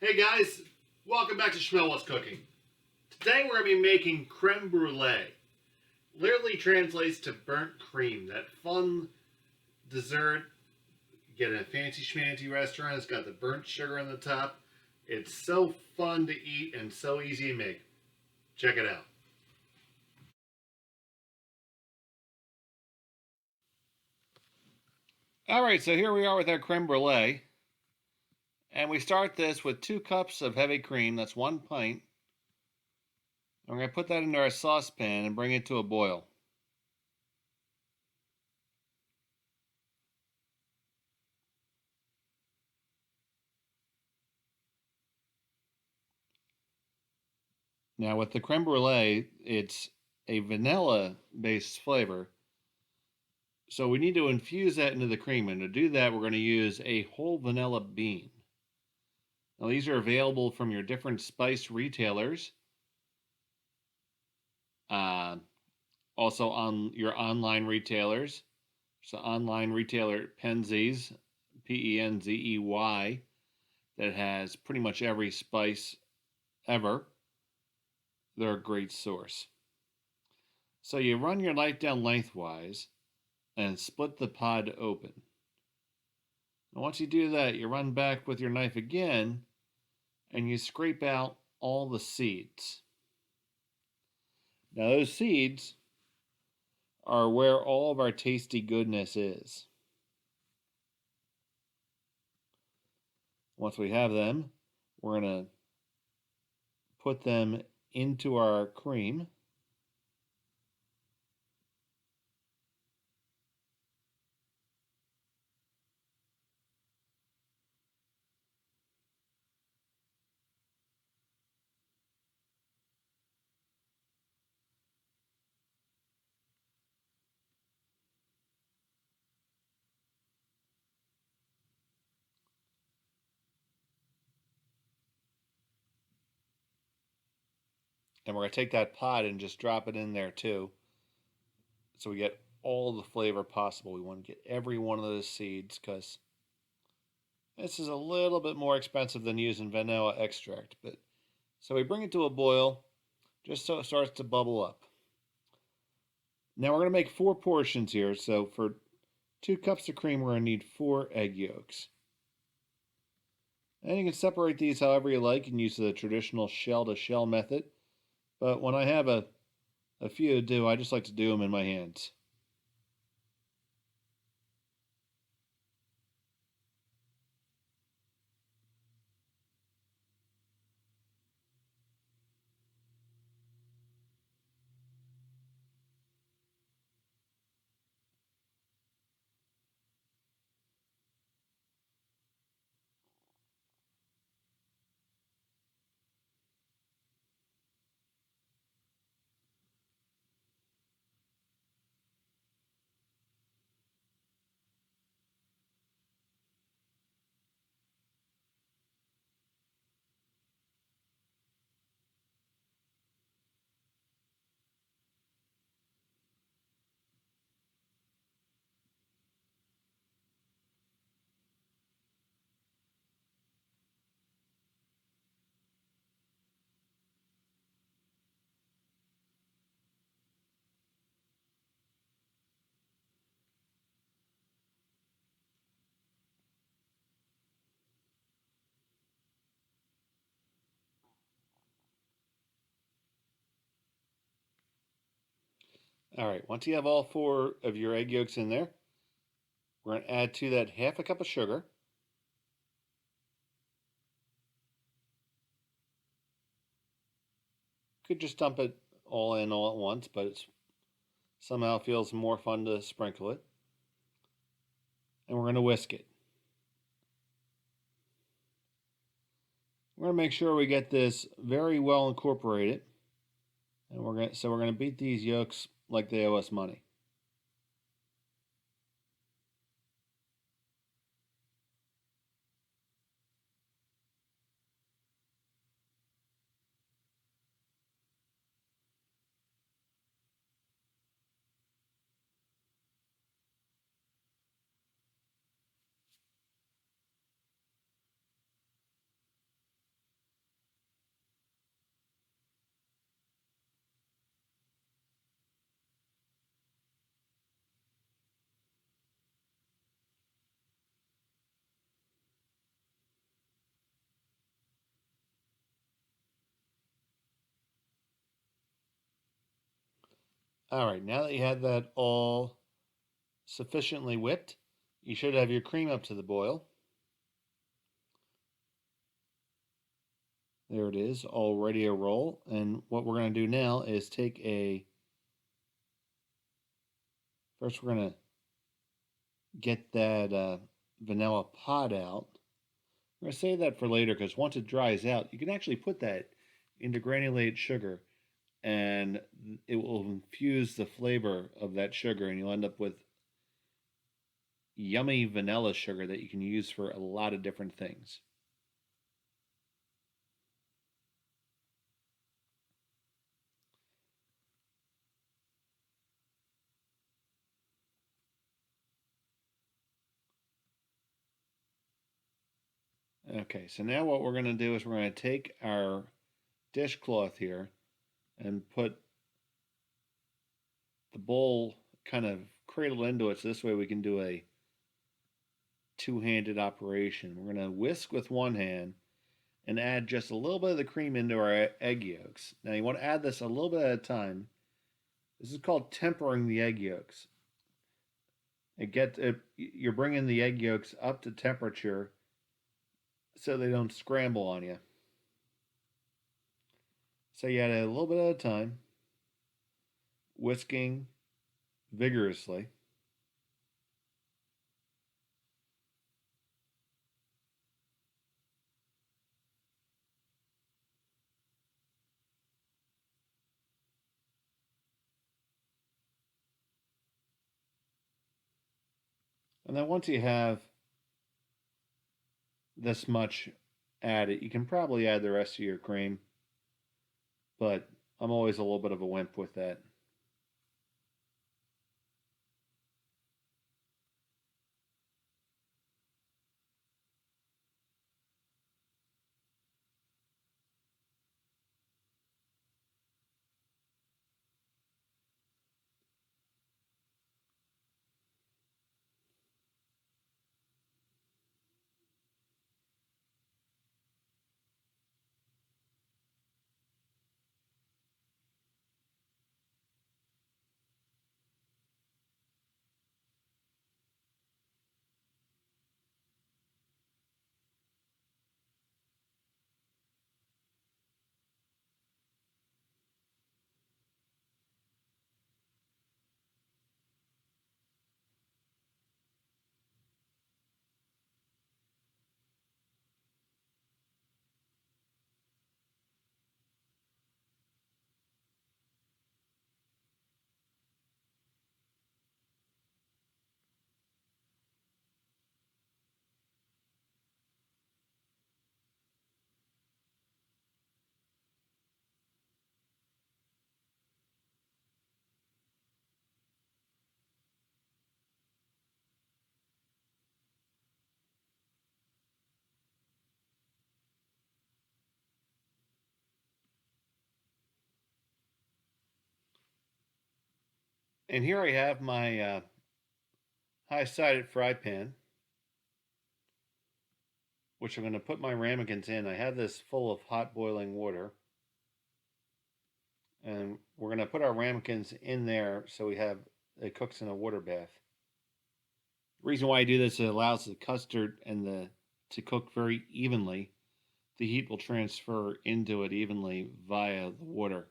Hey guys, welcome back to Schmel What's Cooking. Today we're going to be making Crème Brulee. Literally translates to burnt cream. That fun dessert you get in a fancy schmancy restaurant. It's got the burnt sugar on the top. It's so fun to eat and so easy to make. Check it out. Alright, so here we are with our Crème Brulee. And we start this with 2 cups of heavy cream. That's 1 pint. And we're going to put that into our saucepan and bring it to a boil. Now with the creme brulee, it's a vanilla-based flavor. So we need to infuse that into the cream. And to do that, we're going to use a whole vanilla bean. Now these are available from your different spice retailers. Also on your online retailers. So online retailer Penzey's, Penzey, that has pretty much every spice ever. They're a great source. So you run your knife down lengthwise and split the pod open. And once you do that, you run back with your knife again and you scrape out all the seeds. Now those seeds are where all of our tasty goodness is. Once we have them, we're going to put them into our cream. And we're going to take that pod and just drop it in there too. So we get all the flavor possible. We want to get every one of those seeds because this is a little bit more expensive than using vanilla extract. But so we bring it to a boil just so it starts to bubble up. Now we're going to make 4 portions here. So for 2 cups of cream, we're going to need 4 egg yolks. And you can separate these however you like and use the traditional shell-to-shell method. But when I have a few to do, I just like to do them in my hands. All right, once you have all 4 of your egg yolks in there, we're going to add to that half a cup of sugar. Could just dump it all in all at once, but it somehow feels more fun to sprinkle it. And we're going to whisk it. We're going to make sure we get this very well incorporated. And we're going to beat these yolks like they owe us money. All right, now that you have that all sufficiently whipped, you should have your cream up to the boil. There it is, all ready to roll. And what we're going to do now is first we're going to get that vanilla pod out. I'm going to save that for later because once it dries out, you can actually put that into granulated sugar and it will infuse the flavor of that sugar and you'll end up with yummy vanilla sugar that you can use for a lot of different things. Okay, so now what we're going to do is we're going to take our dishcloth here and put the bowl kind of cradled into it so this way we can do a two-handed operation. We're going to whisk with one hand and add just a little bit of the cream into our egg yolks. Now you want to add this a little bit at a time. This is called tempering the egg yolks. You're bringing the egg yolks up to temperature so they don't scramble on you. So you add it a little bit at a time, whisking vigorously. And then once you have this much added, you can probably add the rest of your cream, but I'm always a little bit of a wimp with that. And here I have my high-sided fry pan, which I'm going to put my ramekins in. I have this full of hot boiling water. And we're going to put our ramekins in there so it cooks in a water bath. The reason why I do this is it allows the custard to cook very evenly. The heat will transfer into it evenly via the water.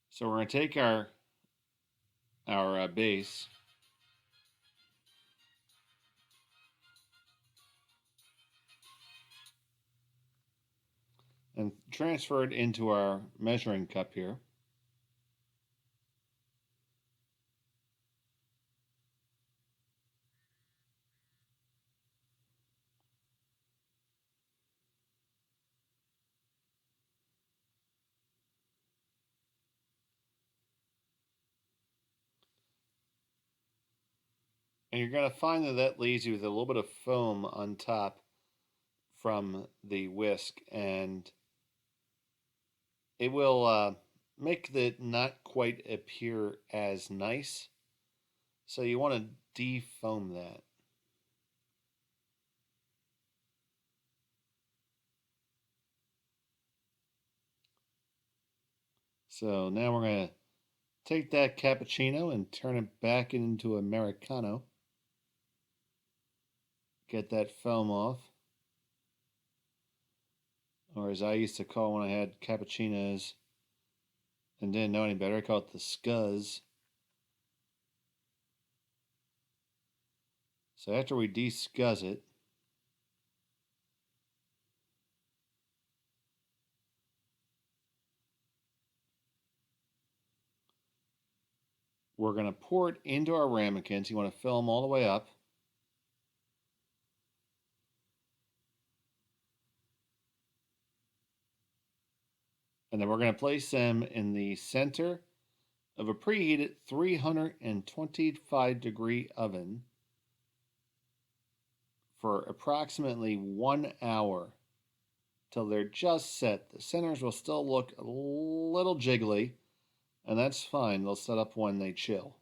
So we're going to take our base and transfer it into our measuring cup here. And you're going to find that leaves you with a little bit of foam on top from the whisk, and it will make it not quite appear as nice. So you want to defoam that. So now we're going to Take that cappuccino and turn it back into Americano. Get that foam off. Or as I used to call when I had cappuccinos and didn't know any better, I call it the scuzz. So after we de-scuzz it, we're going to pour it into our ramekins. You want to fill them all the way up. And then we're going to place them in the center of a preheated 325 degree oven for approximately 1 hour till they're just set. The centers will still look a little jiggly, and that's fine. They'll set up when they chill.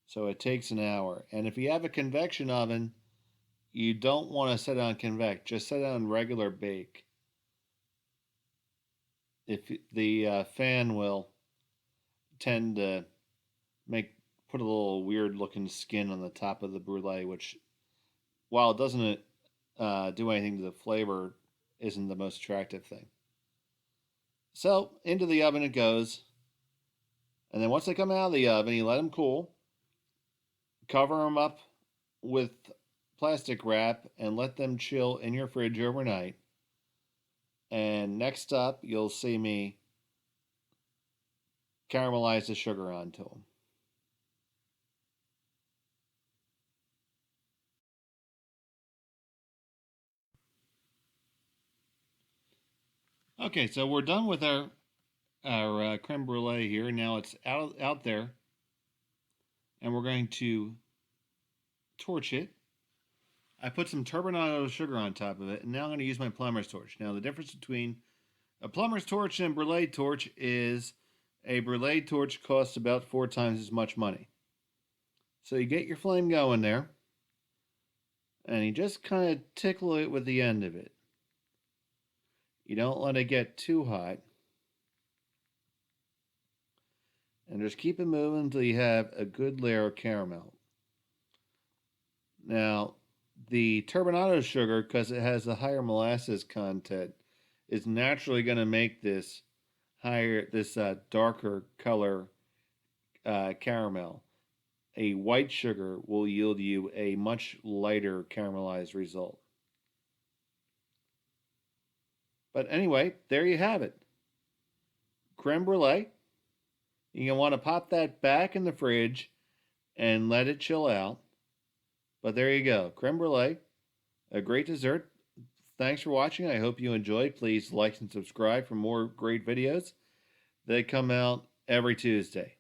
So it takes an hour. And if you have a convection oven, you don't want to set it on convect. Just set it on regular bake. If the fan will tend to put a little weird looking skin on the top of the brulee, which, while it doesn't do anything to the flavor, isn't the most attractive thing. So into the oven it goes, and then once they come out of the oven, you let them cool, cover them up with plastic wrap, and let them chill in your fridge overnight. And next up, you'll see me caramelize the sugar onto them. Okay, so we're done with our creme brulee here. Now it's out there, and we're going to torch it. I put some turbinado sugar on top of it, and now I'm going to use my plumber's torch. Now the difference between a plumber's torch and brulee torch is a brulee torch costs about 4 times as much money. So you get your flame going there, and you just kind of tickle it with the end of it. You don't let it get too hot. And just keep it moving until you have a good layer of caramel. Now, the turbinado sugar, because it has a higher molasses content, is naturally going to make this darker color caramel. A white sugar will yield you a much lighter caramelized result. But anyway, there you have it. Creme brulee. You're going to want to pop that back in the fridge and let it chill out. But there you go. Creme brulee, a great dessert. Thanks for watching. I hope you enjoyed. Please like and subscribe for more great videos. They come out every Tuesday.